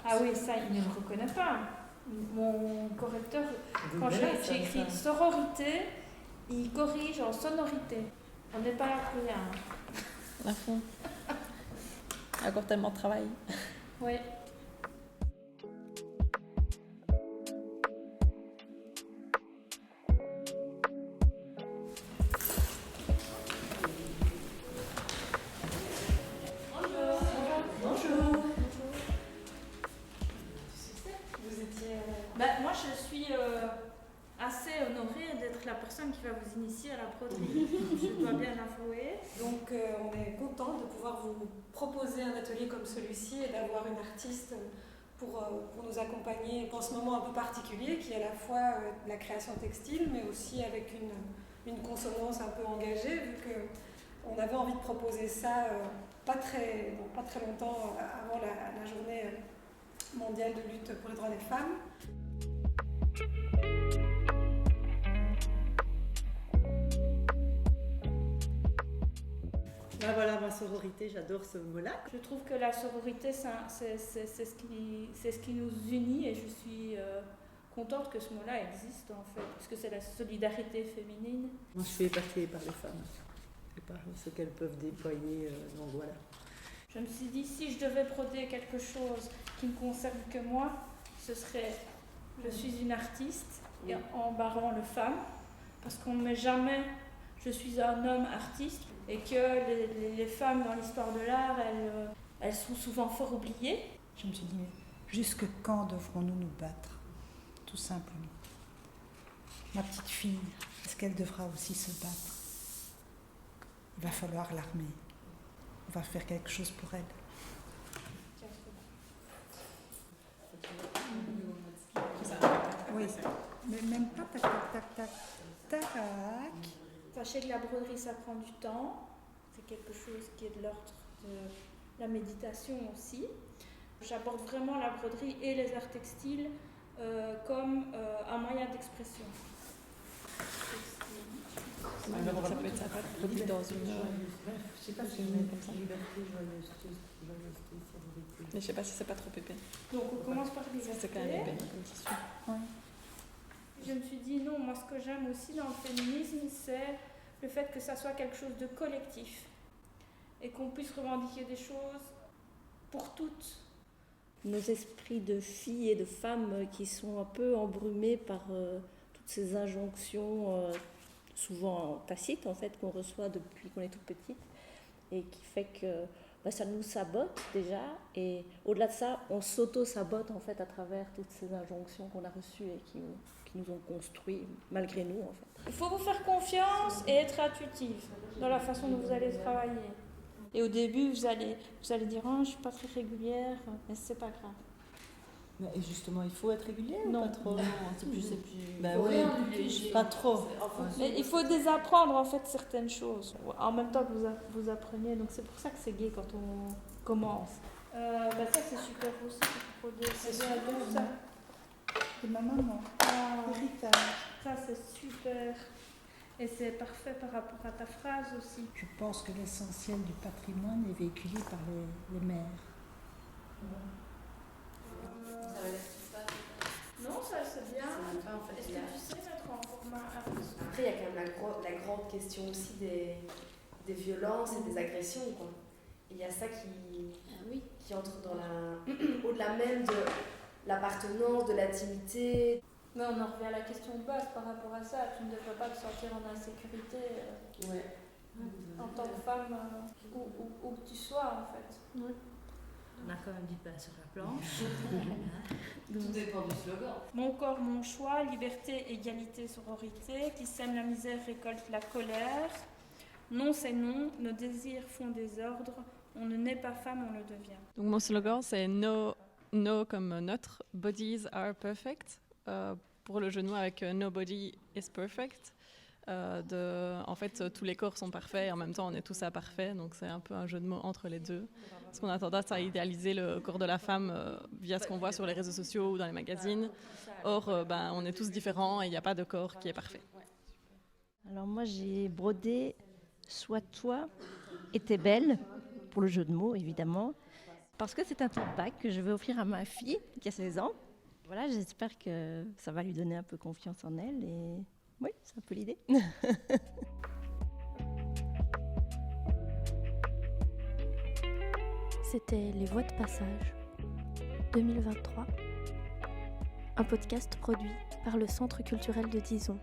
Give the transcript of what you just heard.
Ah oui, ça, il ne le reconnaît pas. Mon correcteur, quand j'ai écrit sororité, il corrige en sonorité. On n'est pas là pour rien. À fond. Encore tellement de travail. Oui. Moi, je suis assez honorée d'être la personne qui va vous initier à la broderie. Je dois bien l'avouer. Donc, on est content de pouvoir vous proposer un atelier comme celui-ci et d'avoir une artiste pour nous accompagner pour ce moment un peu particulier qui est à la fois la création textile, mais aussi avec une consonance un peu engagée, vu qu'on avait envie de proposer ça pas très longtemps avant la journée mondiale de lutte pour les droits des femmes. Ben voilà, ma sororité, j'adore ce mot-là. Je trouve que la sororité, c'est ce qui nous unit et je suis contente que ce mot-là existe en fait, parce que c'est la solidarité féminine. Moi, je suis épatée par les femmes et par ce qu'elles peuvent déployer, donc voilà. Je me suis dit, si je devais broder quelque chose qui ne concerne que moi, ce serait je suis une artiste et en barrant le femme, parce qu'on ne met jamais je suis un homme artiste et que les femmes dans l'histoire de l'art, elles sont souvent fort oubliées. Je me suis dit, mais jusque quand devrons-nous nous battre, tout simplement. Ma petite fille, est-ce qu'elle devra aussi se battre? Il va falloir l'armer. On va faire quelque chose pour elle. Oui, mais même pas tac, tac, tac, tac, tac. Sachez que la broderie, ça prend du temps. C'est quelque chose qui est de l'ordre de la méditation aussi. J'aborde vraiment la broderie et les arts textiles comme un moyen d'expression. Ça peut être sympa de broder dans une... Je sais pas si c'est liberté, joyeuseté, sérénité. Mais je sais pas si c'est pas trop épais. Donc on commence par les C'est quand même épais comme tissu. Ouais. Je me suis dit non, moi ce que j'aime aussi dans le féminisme, c'est le fait que ça soit quelque chose de collectif et qu'on puisse revendiquer des choses pour toutes. Nos esprits de filles et de femmes qui sont un peu embrumés par toutes ces injonctions, souvent tacites en fait, qu'on reçoit depuis qu'on est toute petite et qui fait que ça nous sabote déjà, et au-delà de ça, on s'auto-sabote en fait à travers toutes ces injonctions qu'on a reçues et qui nous ont construit malgré nous en fait. Il faut vous faire confiance et être intuitive dans la façon dont vous allez travailler. Et au début, vous allez dire oh, je suis pas très régulière, mais c'est pas grave. Et justement, il faut être régulier Non. ou pas trop? Non, c'est plus. Ben oui, pas trop. Mais il faut désapprendre en fait certaines choses en même temps que vous appreniez, donc c'est pour ça que c'est gai quand on commence. Ça c'est super aussi, il faut C'est aider à tout ça. De ma maman, héritage. Ça c'est super. Et c'est parfait par rapport à ta phrase aussi. Je pense que l'essentiel du patrimoine est véhiculé par les mères. Non, ça c'est bien. En fait, Est-ce que tu sais mettre en format artiste? après, il y a quand même la grande question aussi des violences et des agressions, quoi. Et il y a ça qui entre dans au-delà même de l'appartenance, de l'intimité. Mais on en revient à la question de base par rapport à ça. Tu ne devrais pas te sentir en insécurité en tant que femme, où que tu sois en fait. Ouais. On a quand même du pain sur la planche. Tout dépend du slogan. Mon corps, mon choix, liberté, égalité, sororité. Qui sème la misère récolte la colère. Non, c'est non. Nos désirs font des ordres. On ne naît pas femme, on le devient. Donc mon slogan c'est no comme notre, bodies are perfect. Pour le jeu de mots avec nobody is perfect. En fait, tous les corps sont parfaits et en même temps on est tous imparfaits, donc c'est un peu un jeu de mots entre les deux. Parce qu'on a tendance à idéaliser le corps de la femme via ce qu'on voit sur les réseaux sociaux ou dans les magazines. Or, on est tous différents et il n'y a pas de corps qui est parfait. Alors moi j'ai brodé Sois toi et t'es belle, pour le jeu de mots évidemment. parce que c'est un tote bag que je vais offrir à ma fille qui a 16 ans. Voilà, j'espère que ça va lui donner un peu confiance en elle et oui, c'est un peu l'idée. C'était Les Voix de Passage 2023, un podcast produit par le Centre culturel de Dizon.